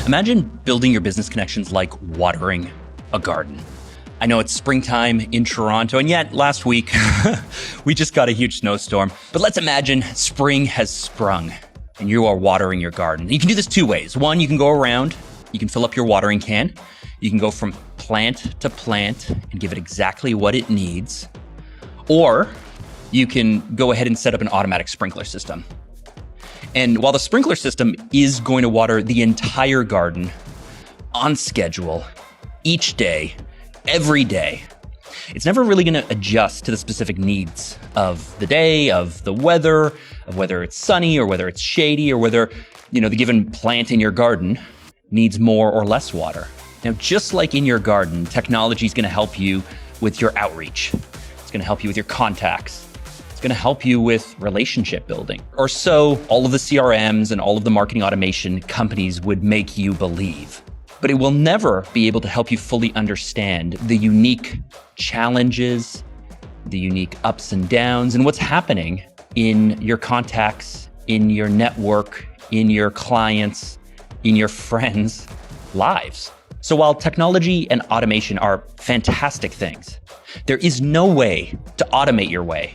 Imagine building your business connections like watering a garden. I know it's springtime in Toronto, and yet last week we just got a huge snowstorm. But let's imagine spring has sprung and you are watering your garden. You can do this two ways. One, you can go around, you can fill up your watering can. You can go from plant to plant and give it exactly what it needs. Or you can go ahead and set up an automatic sprinkler system. And while the sprinkler system is going to water the entire garden on schedule, each day, every day, it's never really going to adjust to the specific needs of the day, of the weather, of whether it's sunny or whether it's shady or whether, the given plant in your garden needs more or less water. Now, just like in your garden, technology is going to help you with your outreach. It's going to help you with your contacts. It's going to help you with relationship building. Or so all of the CRMs and all of the marketing automation companies would make you believe. But it will never be able to help you fully understand the unique challenges, the unique ups and downs, and what's happening in your contacts, in your network, in your clients, in your friends' lives. So while technology and automation are fantastic things, there is no way to automate your way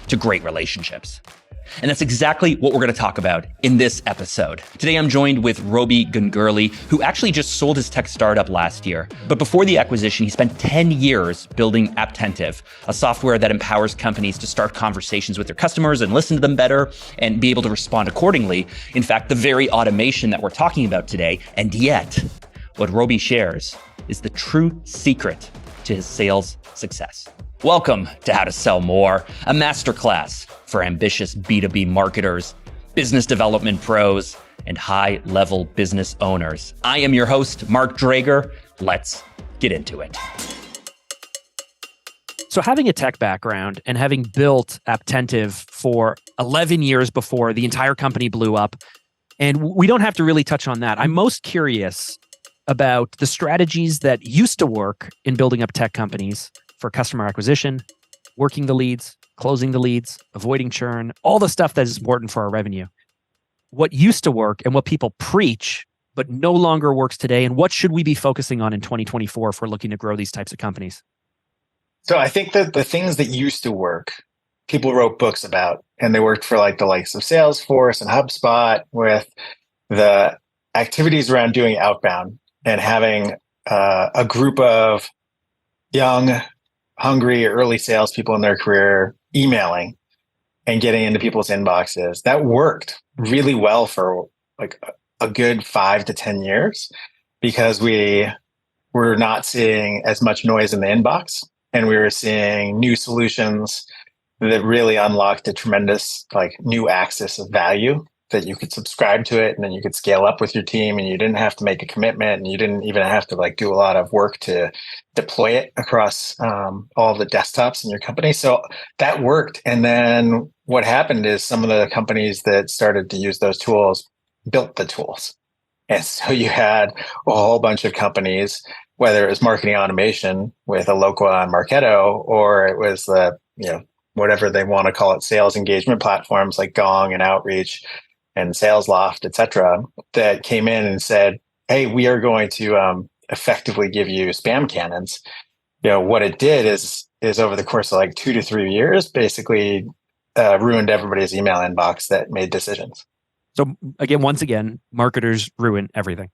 to great relationships. And that's exactly what we're going to talk about in this episode. Today, I'm joined with Robi Ganguly, who actually just sold his tech startup last year. But before the acquisition, he spent 10 years building Apptentive, a software that empowers companies to start conversations with their customers and listen to them better and be able to respond accordingly. In fact, the very automation that we're talking about today. And yet, what Robi shares is the true secret to his sales success. Welcome to How to Sell More, a masterclass for ambitious B2B marketers, business development pros, and high-level business owners. I am your host, Mark Drager. Let's get into it. So having a tech background and having built Apptentive for 11 years before the entire company blew up, and we don't have to really touch on that. I'm most curious about the strategies that used to work in building up tech companies for customer acquisition, working the leads, closing the leads, avoiding churn, all the stuff that is important for our revenue. What used to work and what people preach, but no longer works today, and what should we be focusing on in 2024 if we're looking to grow these types of companies? So I think that the things that used to work, people wrote books about, and they worked for the likes of Salesforce and HubSpot with the activities around doing outbound and having a group of young, hungry, early salespeople in their career emailing and getting into people's inboxes. That worked really well for a good 5 to 10 years because we were not seeing as much noise in the inbox, and we were seeing new solutions that really unlocked a tremendous new axis of value that you could subscribe to it and then you could scale up with your team, and you didn't have to make a commitment, and you didn't even have to do a lot of work to deploy it across all the desktops in your company. So that worked. And then what happened is some of the companies that started to use those tools built the tools. And so you had a whole bunch of companies, whether it was marketing automation with a local on Marketo, or it was whatever they want to call it, sales engagement platforms like Gong and Outreach and SalesLoft, et cetera, that came in and said, hey, we are going to effectively give you spam cannons. What it did is over the course of 2 to 3 years, basically ruined everybody's email inbox that made decisions. So once again, marketers ruin everything.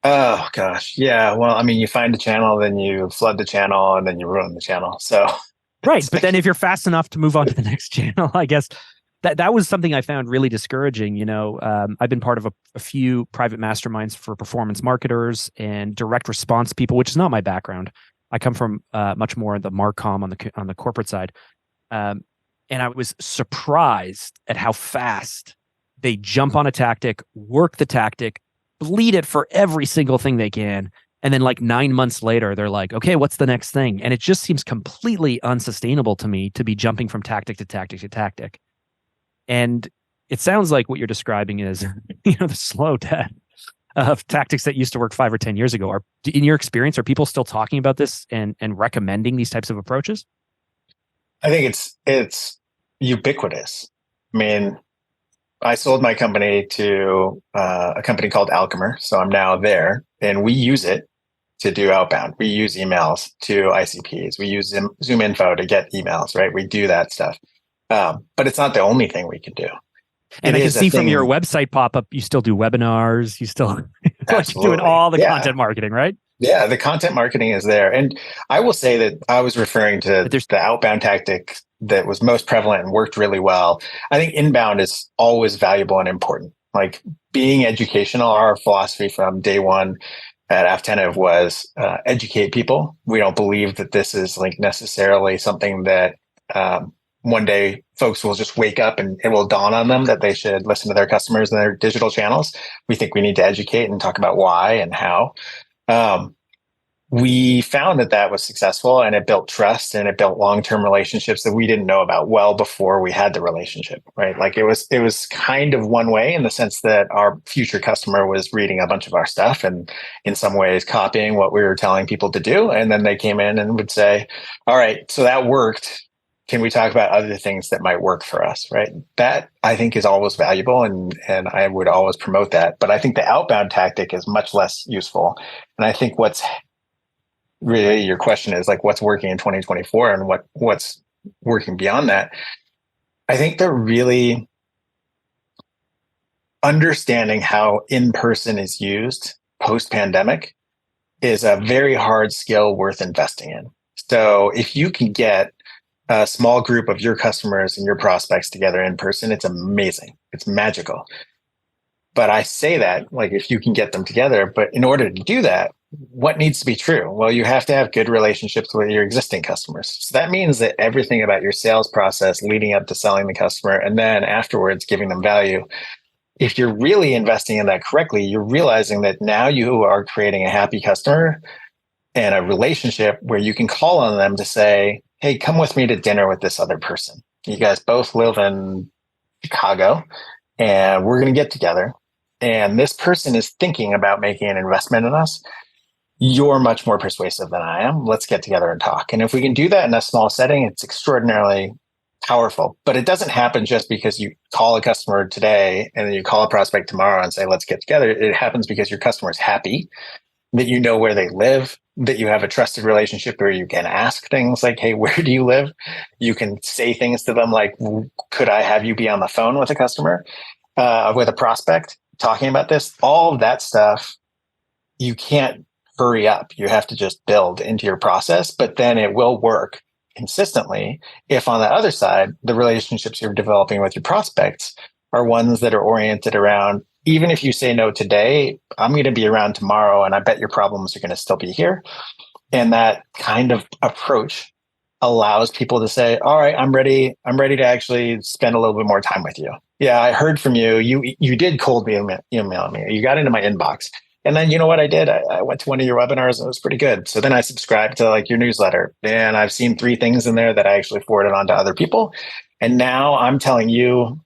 Oh, gosh. Yeah. Well, you find a channel, then you flood the channel, and then you ruin the channel. So right. But then if you're fast enough to move on to the next channel, I guess that was something I found really discouraging. I've been part of a few private masterminds for performance marketers and direct response people, which is not my background. I come from much more the Marcom on the corporate side. And I was surprised at how fast they jump on a tactic, work the tactic, bleed it for every single thing they can. And then 9 months later, they're like, okay, what's the next thing? And it just seems completely unsustainable to me to be jumping from tactic to tactic to tactic. And it sounds like what you're describing is, the slow death of tactics that used to work 5 or 10 years ago. In your experience, are people still talking about this and recommending these types of approaches? I think it's ubiquitous. I sold my company to a company called Alchemer. So I'm now there, and we use it to do outbound. We use emails to ICPs. We use Zoom Info to get emails, right? We do that stuff. But it's not the only thing we can do. And I can see from your website pop-up, you still do webinars. You still like doing all the content marketing, right? Yeah, the content marketing is there. And I will say that I was referring to the outbound tactic that was most prevalent and worked really well. I think inbound is always valuable and important. Like being educational, our philosophy from day one at Aftentive was educate people. We don't believe that this is like necessarily something that one day folks will just wake up and it will dawn on them that they should listen to their customers and their digital channels. We think we need to educate and talk about why and how. We found that was successful, and it built trust and it built long-term relationships that we didn't know about well before we had the relationship, right? Like it was kind of one way in the sense that our future customer was reading a bunch of our stuff and in some ways copying what we were telling people to do. And then they came in and would say, all right, so that worked. Can we talk about other things that might work for us, right? That I think is always valuable, and I would always promote that. But I think the outbound tactic is much less useful. And I think what's really your question is like, what's working in 2024 and what's working beyond that? I think they're really understanding how in-person is used post-pandemic is a very hard skill worth investing in. So if you can get a small group of your customers and your prospects together in person, it's amazing. It's magical. But I say that, like, if you can get them together, but in order to do that, what needs to be true? Well, you have to have good relationships with your existing customers. So that means that everything about your sales process leading up to selling the customer and then afterwards giving them value, if you're really investing in that correctly, you're realizing that now you are creating a happy customer and a relationship where you can call on them to say, hey, come with me to dinner with this other person. You guys both live in Chicago and we're going to get together. And this person is thinking about making an investment in us. You're much more persuasive than I am. Let's get together and talk. And if we can do that in a small setting, it's extraordinarily powerful. But it doesn't happen just because you call a customer today and then you call a prospect tomorrow and say, let's get together. It happens because your customer is happy, that you know where they live, that you have a trusted relationship where you can ask things like, hey, where do you live? You can say things to them like, could I have you be on the phone with a customer, with a prospect, talking about this? All of that stuff, you can't hurry up. You have to just build into your process, but then it will work consistently if on the other side, the relationships you're developing with your prospects are ones that are oriented around, even if you say no today, I'm going to be around tomorrow and I bet your problems are going to still be here. And that kind of approach allows people to say, all right, I'm ready to actually spend a little bit more time with you. Yeah, I heard from you. You did cold email me. You got into my inbox. And then you know what I did? I went to one of your webinars and it was pretty good. So then I subscribed to like your newsletter and I've seen 3 things in there that I actually forwarded on to other people. And now I'm telling you,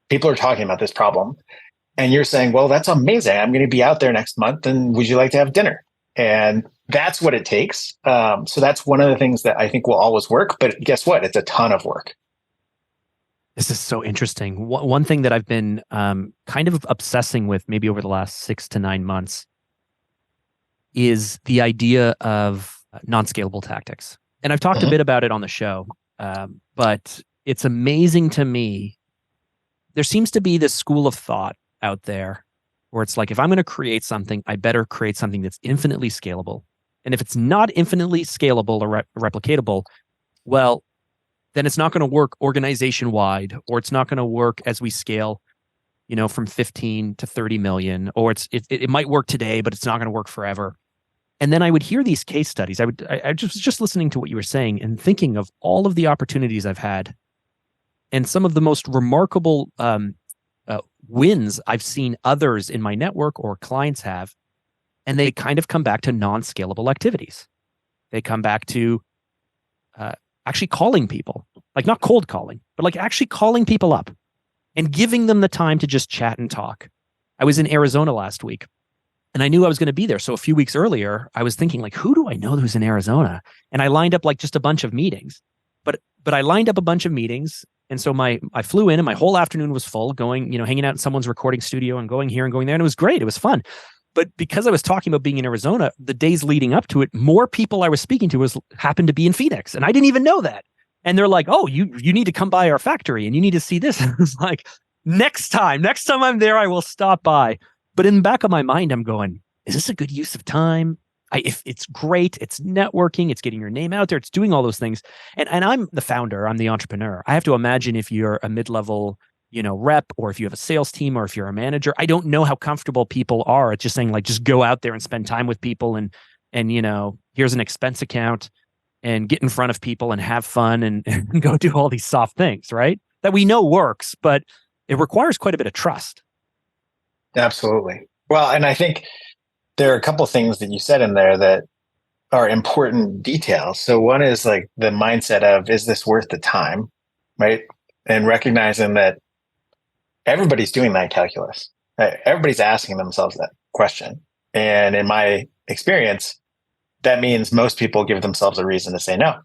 people are talking about this problem. And you're saying, well, that's amazing. I'm going to be out there next month. And would you like to have dinner? And that's what it takes. So that's one of the things that I think will always work. But guess what? It's a ton of work. This is so interesting. One thing that I've been kind of obsessing with maybe over the last 6 to 9 months is the idea of non-scalable tactics. And I've talked a bit about it on the show, but it's amazing to me. There seems to be this school of thought out there where it's like, if I'm going to create something, I better create something that's infinitely scalable. And if it's not infinitely scalable or replicatable, well, then it's not going to work organization wide, or it's not going to work as we scale, from 15 to 30 million, or it might work today, but it's not going to work forever. And then I would hear these case studies. I was just listening to what you were saying and thinking of all of the opportunities I've had and some of the most remarkable wins I've seen others in my network or clients have. And they kind of come back to non-scalable activities. They come back to actually calling people, like not cold calling, but like actually calling people up and giving them the time to just chat and talk. I was in Arizona last week and I knew I was going to be there. So a few weeks earlier, I was thinking like, who do I know who's in Arizona? And I lined up like just a bunch of meetings, but I lined up a bunch of meetings And so I flew in and my whole afternoon was full, going, hanging out in someone's recording studio and going here and going there. And it was great. It was fun. But because I was talking about being in Arizona, the days leading up to it, more people I was speaking to happened to be in Phoenix. And I didn't even know that. And they're like, oh, you need to come by our factory and you need to see this. And I was like, next time I'm there, I will stop by. But in the back of my mind, I'm going, is this a good use of time? If it's great, it's networking, it's getting your name out there, it's doing all those things. And I'm the founder, I'm the entrepreneur. I have to imagine if you're a mid-level, rep, or if you have a sales team, or if you're a manager, I don't know how comfortable people are at just saying like, just go out there and spend time with people and here's an expense account and get in front of people and have fun and go do all these soft things, right? That we know works, but it requires quite a bit of trust. Absolutely. Well, and I think there are a couple of things that you said in there that are important details. So one is like the mindset of, is this worth the time, right? And recognizing that everybody's doing that calculus. Everybody's asking themselves that question. And in my experience, that means most people give themselves a reason to say no.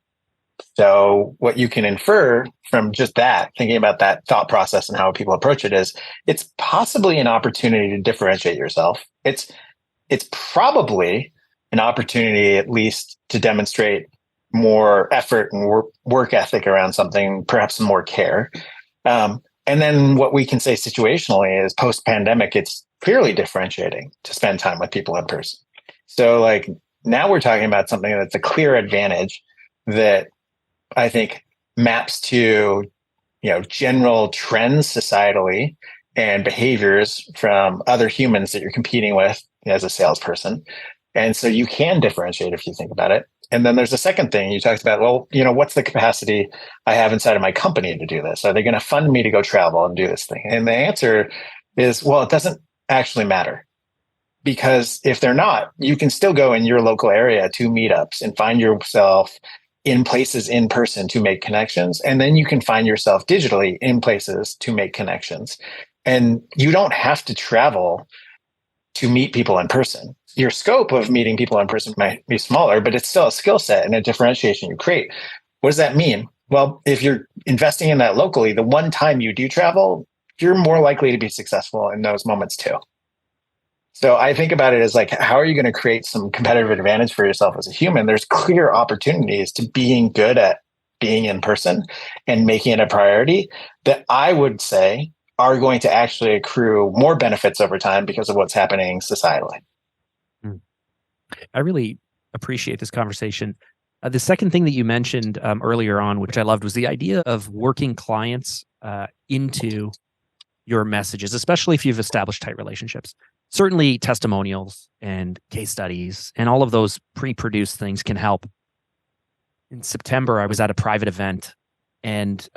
So what you can infer from just that, thinking about that thought process and how people approach it, is it's possibly an opportunity to differentiate yourself. It's probably an opportunity, at least, to demonstrate more effort and work ethic around something, perhaps some more care. And then what we can say situationally is post-pandemic, it's clearly differentiating to spend time with people in person. So like now we're talking about something that's a clear advantage that I think maps to, general trends societally and behaviors from other humans that you're competing with as a salesperson. And so you can differentiate if you think about it. And then there's a second thing you talked about. Well, what's the capacity I have inside of my company to do this? Are they going to fund me to go travel and do this thing? And the answer is, well, it doesn't actually matter. Because if they're not, you can still go in your local area to meetups and find yourself in places in person to make connections. And then you can find yourself digitally in places to make connections. And you don't have to travel to meet people in person. Your scope of meeting people in person might be smaller, but it's still a skill set and a differentiation you create. What does that mean? Well, if you're investing in that locally, the one time you do travel, you're more likely to be successful in those moments too. So I think about it as like, how are you going to create some competitive advantage for yourself as a human? There's clear opportunities to being good at being in person and making it a priority that I would say are going to actually accrue more benefits over time because of what's happening societally. I really appreciate this conversation. The second thing that you mentioned earlier on, which I loved, was the idea of working clients into your messages, especially if you've established tight relationships. Certainly testimonials and case studies and all of those pre-produced things can help. In September, I was at a private event, and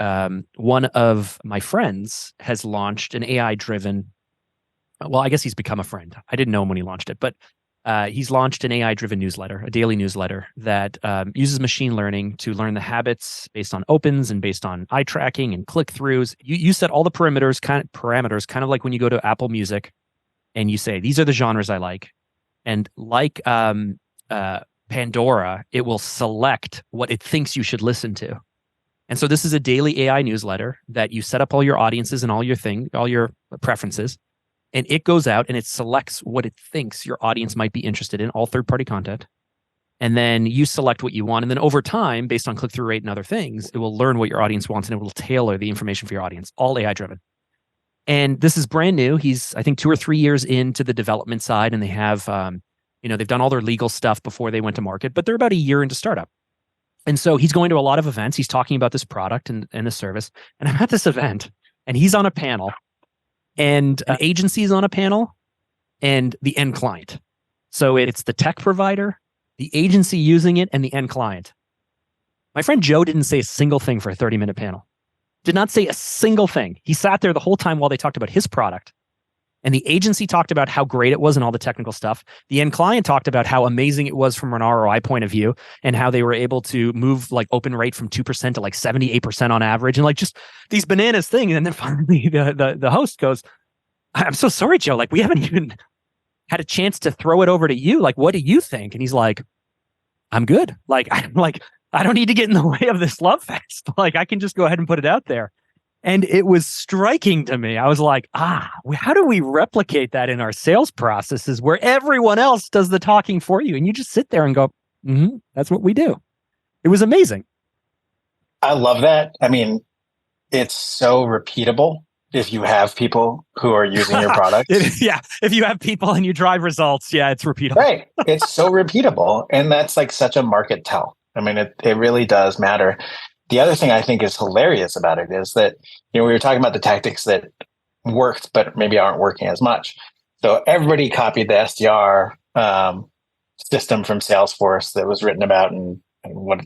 one of my friends has launched an AI-driven, well, I guess he's become a friend. I didn't know him when he launched it, but he's launched an AI-driven newsletter, a daily newsletter that uses machine learning to learn the habits based on opens and based on eye tracking and click-throughs. You set all the parameters, kind of like when you go to Apple Music and you say, these are the genres I like. And like Pandora, it will select what it thinks you should listen to. And so this is a daily AI newsletter that you set up all your audiences and all your preferences. And it goes out and it selects what it thinks your audience might be interested in, all third-party content. And then you select what you want. And then over time, based on click-through rate and other things, it will learn what your audience wants and it will tailor the information for your audience, all AI-driven. And this is brand new. He's, I think, 2 or 3 years into the development side, and they have, they've done all their legal stuff before they went to market, but they're about a year into startup. And so he's going to a lot of events. He's talking about this product and the service. And I'm at this event, and he's on a panel. And an agency is on a panel and the end client. So it's the tech provider, the agency using it, and the end client. My friend Joe didn't say a single thing for a 30-minute panel. Did not say a single thing. He sat there the whole time while they talked about his product. And the agency talked about how great it was and all the technical stuff. The end client talked about how amazing it was from an ROI point of view and how they were able to move like open rate from 2% to like 78% on average and like just these bananas things. And then finally the host goes, I'm so sorry, Joe. Like we haven't even had a chance to throw it over to you. Like, what do you think? And he's like, I'm good. I don't need to get in the way of this love fest. Like I can just go ahead and put it out there. And it was striking to me. I was like, how do we replicate that in our sales processes where everyone else does the talking for you? And you just sit there and go, that's what we do. It was amazing. I love that. I mean, it's so repeatable if you have people who are using your product. Yeah. If you have people and you drive results, yeah, it's repeatable. Right. It's so repeatable. And that's like such a market tell. I mean, it really does matter. The other thing I think is hilarious about it is that, we were talking about the tactics that worked, but maybe aren't working as much. So everybody copied the SDR system from Salesforce that was written about and what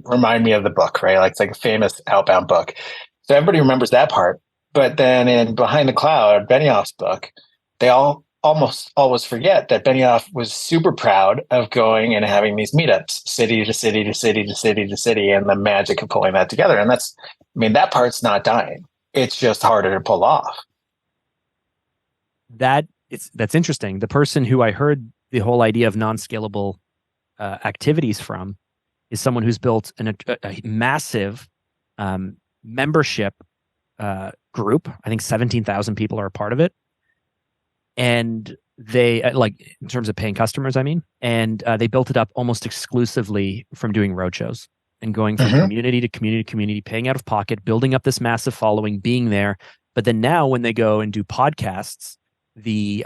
remind me of the book, right? Like it's like a famous outbound book. So everybody remembers that part. But then in Behind the Cloud, Benioff's book, they almost always forget that Benioff was super proud of going and having these meetups, city to city to city to city to city, and the magic of pulling that together. And that part's not dying. It's just harder to pull off. That's interesting. The person who I heard the whole idea of non-scalable activities from is someone who's built a massive membership group. I think 17,000 people are a part of it. And they like in terms of paying customers, I mean, and they built it up almost exclusively from doing roadshows and going from community to community to community, paying out of pocket, building up this massive following, being there. But then now when they go and do podcasts, they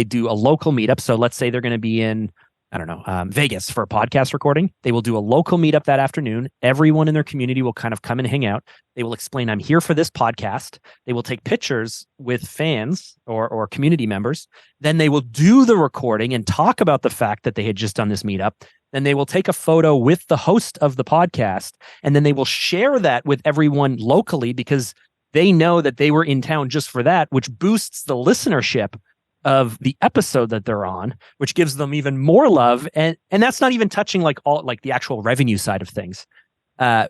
do a local meetup. So let's say they're going to be in, I don't know, Vegas for a podcast recording. They will do a local meetup that afternoon. Everyone in their community will kind of come and hang out. They will explain, I'm here for this podcast. They will take pictures with fans or community members. Then they will do the recording and talk about the fact that they had just done this meetup. Then they will take a photo with the host of the podcast. And then they will share that with everyone locally because they know that they were in town just for that, which boosts the listenership of the episode that they're on, which gives them even more love. And that's not even touching the actual revenue side of things.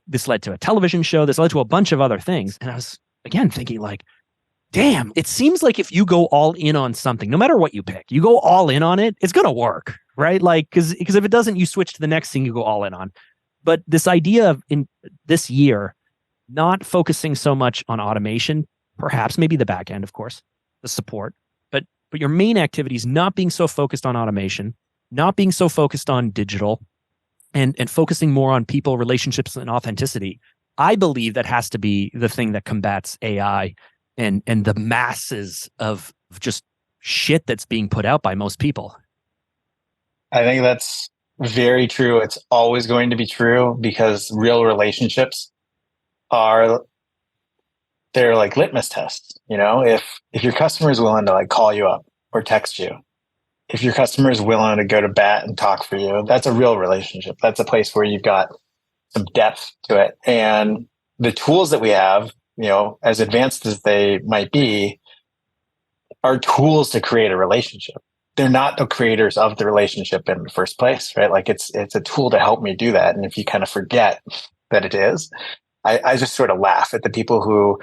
This led to a television show. This led to a bunch of other things. And I was, again, thinking like, damn, it seems like if you go all in on something, no matter what you pick, you go all in on it, it's going to work, right? Like, because if it doesn't, you switch to the next thing you go all in on. But this idea of in this year, not focusing so much on automation, perhaps maybe the back end, of course, the support, but your main activities not being so focused on automation, not being so focused on digital, and focusing more on people, relationships, and authenticity. I believe that has to be the thing that combats AI and the masses of just shit that's being put out by most people. I think that's very true. It's always going to be true because real relationships they're like litmus tests. If your customer is willing to like call you up or text you, if your customer is willing to go to bat and talk for you, that's a real relationship. That's a place where you've got some depth to it. And the tools that we have, as advanced as they might be, are tools to create a relationship. They're not the creators of the relationship in the first place, right? Like it's a tool to help me do that. And if you kind of forget that it is, I just sort of laugh at the people who,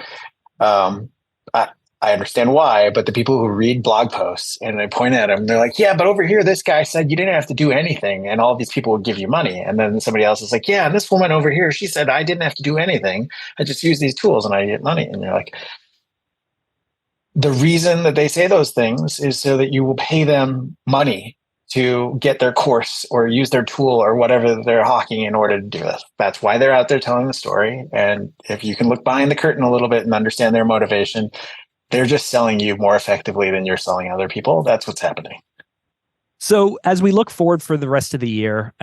I understand why, but the people who read blog posts and I point at them, they're like, yeah, but over here, this guy said you didn't have to do anything. And all these people will give you money. And then somebody else is like, yeah, and this woman over here, she said, I didn't have to do anything. I just use these tools and I get money. And you're like, the reason that they say those things is so that you will pay them money to get their course or use their tool or whatever they're hawking in order to do this. That's why they're out there telling the story. And if you can look behind the curtain a little bit and understand their motivation, they're just selling you more effectively than you're selling other people. That's what's happening. So as we look forward for the rest of the year,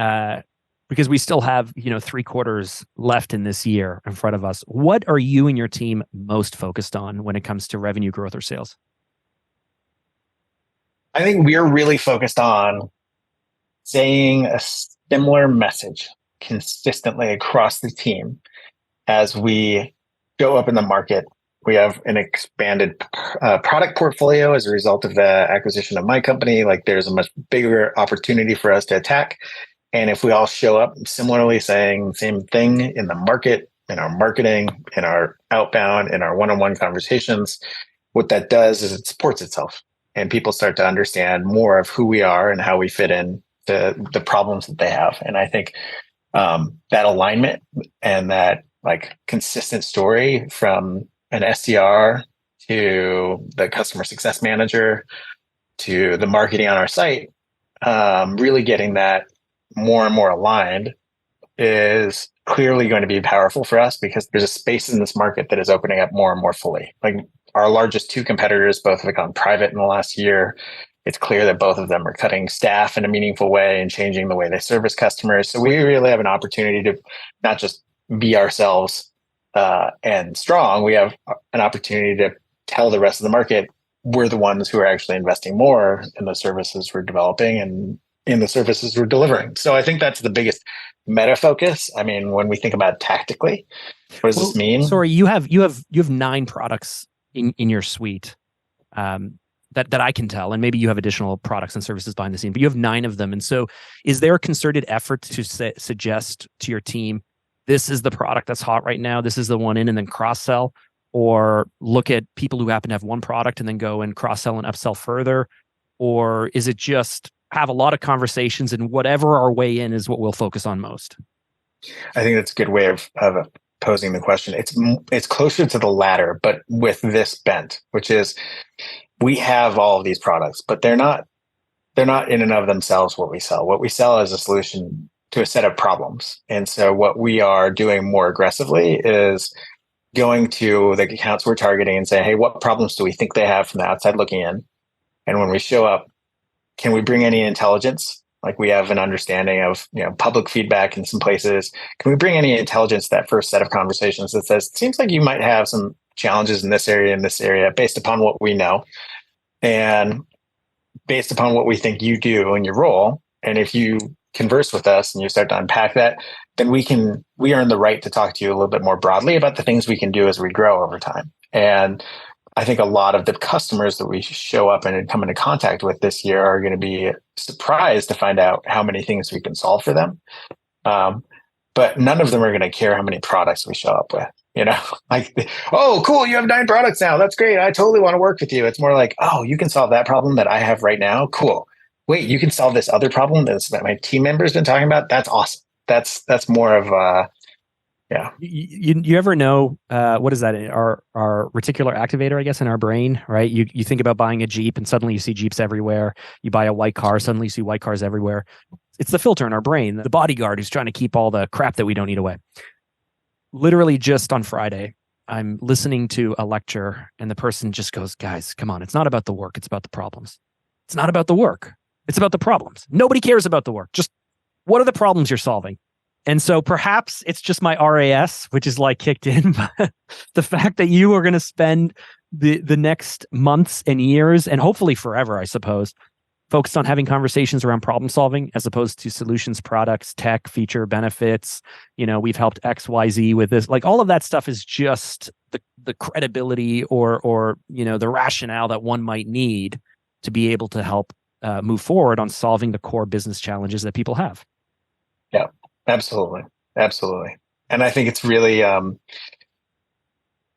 because we still have 3 quarters left in this year in front of us, what are you and your team most focused on when it comes to revenue growth or sales? I think we're really focused on saying a similar message consistently across the team as we go up in the market. We have an expanded product portfolio as a result of the acquisition of my company. Like there's a much bigger opportunity for us to attack. And if we all show up similarly saying the same thing in the market, in our marketing, in our outbound, in our one-on-one conversations, what that does is it supports itself. And people start to understand more of who we are and how we fit in to the problems that they have. And I think that alignment and that like consistent story from an SDR to the customer success manager to the marketing on our site, really getting that more and more aligned is clearly going to be powerful for us because there's a space in this market that is opening up more and more fully. Like our largest two competitors both have gone private in the last year. It's clear that both of them are cutting staff in a meaningful way and changing the way they service customers. So we really have an opportunity to not just be ourselves and strong. We have an opportunity to tell the rest of the market we're the ones who are actually investing more in the services we're developing and in the services we're delivering. So I think that's the biggest meta focus. I mean, when we think about tactically, what does this mean? Sorry, you have 9 products in your suite that I can tell, and maybe you have additional products and services behind the scene, but you have 9 of them. And so is there a concerted effort to suggest to your team, this is the product that's hot right now, this is the one in, and then cross-sell? Or look at people who happen to have one product and then go and cross-sell and upsell further? Or is it just have a lot of conversations and whatever our way in is what we'll focus on most? I think that's a good way of posing the question. It's closer to the latter, but with this bent, which is we have all of these products, but they're not in and of themselves what we sell. What we sell is a solution to a set of problems. And so what we are doing more aggressively is going to the accounts we're targeting and say, hey, what problems do we think they have from the outside looking in? And when we show up, can we bring any intelligence? Like we have an understanding of, public feedback in some places. Can we bring any intelligence to that first set of conversations that says, it seems like you might have some challenges in this area based upon what we know and based upon what we think you do in your role. And if you converse with us and you start to unpack that, then we earn the right to talk to you a little bit more broadly about the things we can do as we grow over time. And I think a lot of the customers that we show up and come into contact with this year are going to be surprised to find out how many things we can solve for them. But none of them are going to care how many products we show up with. Like, oh, cool, you have 9 products now. That's great. I totally want to work with you. It's more like, oh, you can solve that problem that I have right now. Cool. Wait, you can solve this other problem that my team member's been talking about? That's awesome. That's more of yeah. You ever know what is that? Our reticular activator, I guess, in our brain, right? You think about buying a Jeep and suddenly you see Jeeps everywhere. You buy a white car, suddenly you see white cars everywhere. It's the filter in our brain, the bodyguard who's trying to keep all the crap that we don't need away. Literally just on Friday, I'm listening to a lecture and the person just goes, guys, come on. It's not about the work. It's about the problems. It's not about the work. It's about the problems. Nobody cares about the work. Just what are the problems you're solving? And so perhaps it's just my RAS, which is like kicked in, but the fact that you are going to spend the next months and years and hopefully forever, I suppose, focused on having conversations around problem solving as opposed to solutions, products, tech, feature, benefits. We've helped XYZ with this. Like all of that stuff is just the credibility or the rationale that one might need to be able to help move forward on solving the core business challenges that people have. Yeah, absolutely. Absolutely. And I think it's really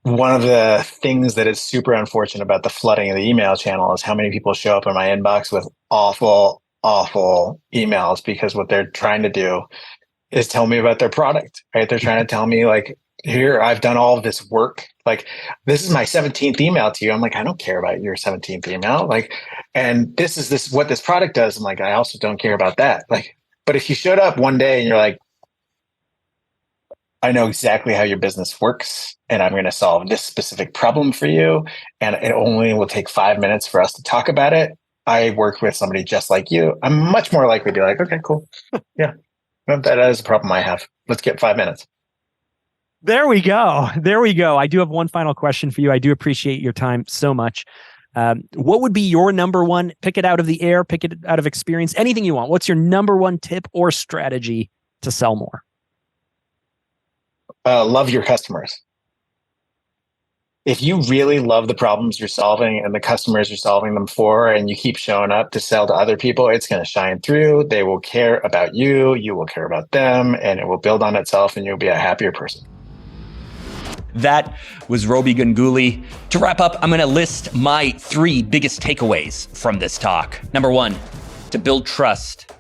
one of the things that is super unfortunate about the flooding of the email channel is how many people show up in my inbox with awful, awful emails because what they're trying to do is tell me about their product, right? They're trying to tell me like, here, I've done all of this work. Like, this is my 17th email to you. I'm like, I don't care about your 17th email. Like, and this is what this product does. I'm like, I also don't care about that. Like, but if you showed up one day and you're like, I know exactly how your business works and I'm going to solve this specific problem for you. And it only will take 5 minutes for us to talk about it. I work with somebody just like you. I'm much more likely to be like, okay, cool. Yeah, that is a problem I have. Let's get 5 minutes. There we go. I do have one final question for you. I do appreciate your time so much. What would be your number one? Pick it out of the air, pick it out of experience, anything you want. What's your number one tip or strategy to sell more? Love your customers. If you really love the problems you're solving and the customers you're solving them for, and you keep showing up to sell to other people, it's going to shine through. They will care about you. You will care about them, and it will build on itself, and you'll be a happier person. That was Robi Ganguly. To wrap up, I'm going to list my 3 biggest takeaways from this talk. Number 1, to build trust,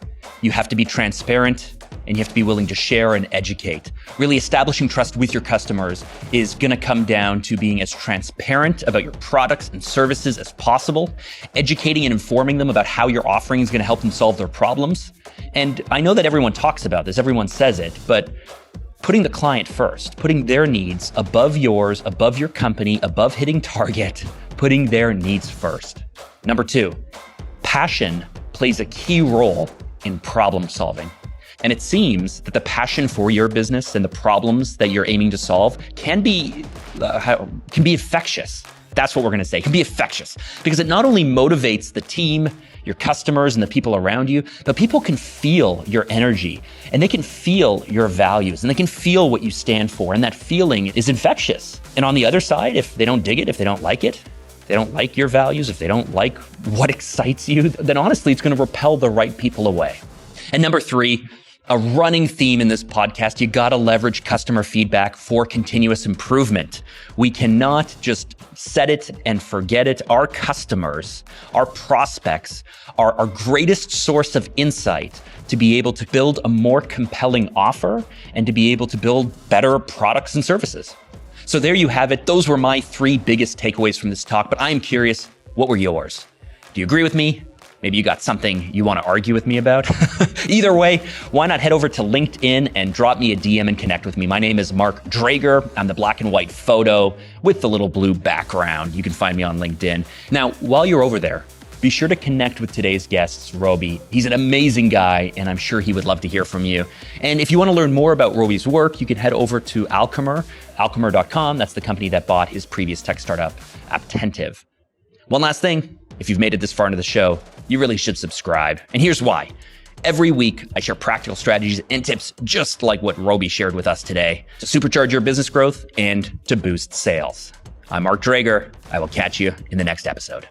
you have to be transparent and you have to be willing to share and educate. Really establishing trust with your customers is going to come down to being as transparent about your products and services as possible, educating and informing them about how your offering is going to help them solve their problems. And I know that everyone talks about this, everyone says it, but putting the client first, putting their needs above yours, above your company, above hitting target, putting their needs first. Number 2, passion plays a key role in problem solving. And it seems that the passion for your business and the problems that you're aiming to solve can be infectious. That's what we're going to say. It can be infectious because it not only motivates the team, your customers, and the people around you, but people can feel your energy and they can feel your values and they can feel what you stand for. And that feeling is infectious. And on the other side, if they don't dig it, if they don't like it, if they don't like your values, if they don't like what excites you, then honestly, it's going to repel the right people away. And number 3, a running theme in this podcast, you got to leverage customer feedback for continuous improvement. We cannot just set it and forget it. Our customers, our prospects, are our greatest source of insight to be able to build a more compelling offer and to be able to build better products and services. So there you have it. Those were my 3 biggest takeaways from this talk, but I am curious, what were yours? Do you agree with me? Maybe you got something you want to argue with me about. Either way, why not head over to LinkedIn and drop me a DM and connect with me. My name is Mark Drager. I'm the black and white photo with the little blue background. You can find me on LinkedIn. Now, while you're over there, be sure to connect with today's guest, Robi. He's an amazing guy, and I'm sure he would love to hear from you. And if you want to learn more about Robi's work, you can head over to Alchemer, alchemer.com. That's the company that bought his previous tech startup, Attentive. One last thing, if you've made it this far into the show, you really should subscribe. And here's why. Every week, I share practical strategies and tips just like what Robi shared with us today to supercharge your business growth and to boost sales. I'm Mark Drager. I will catch you in the next episode.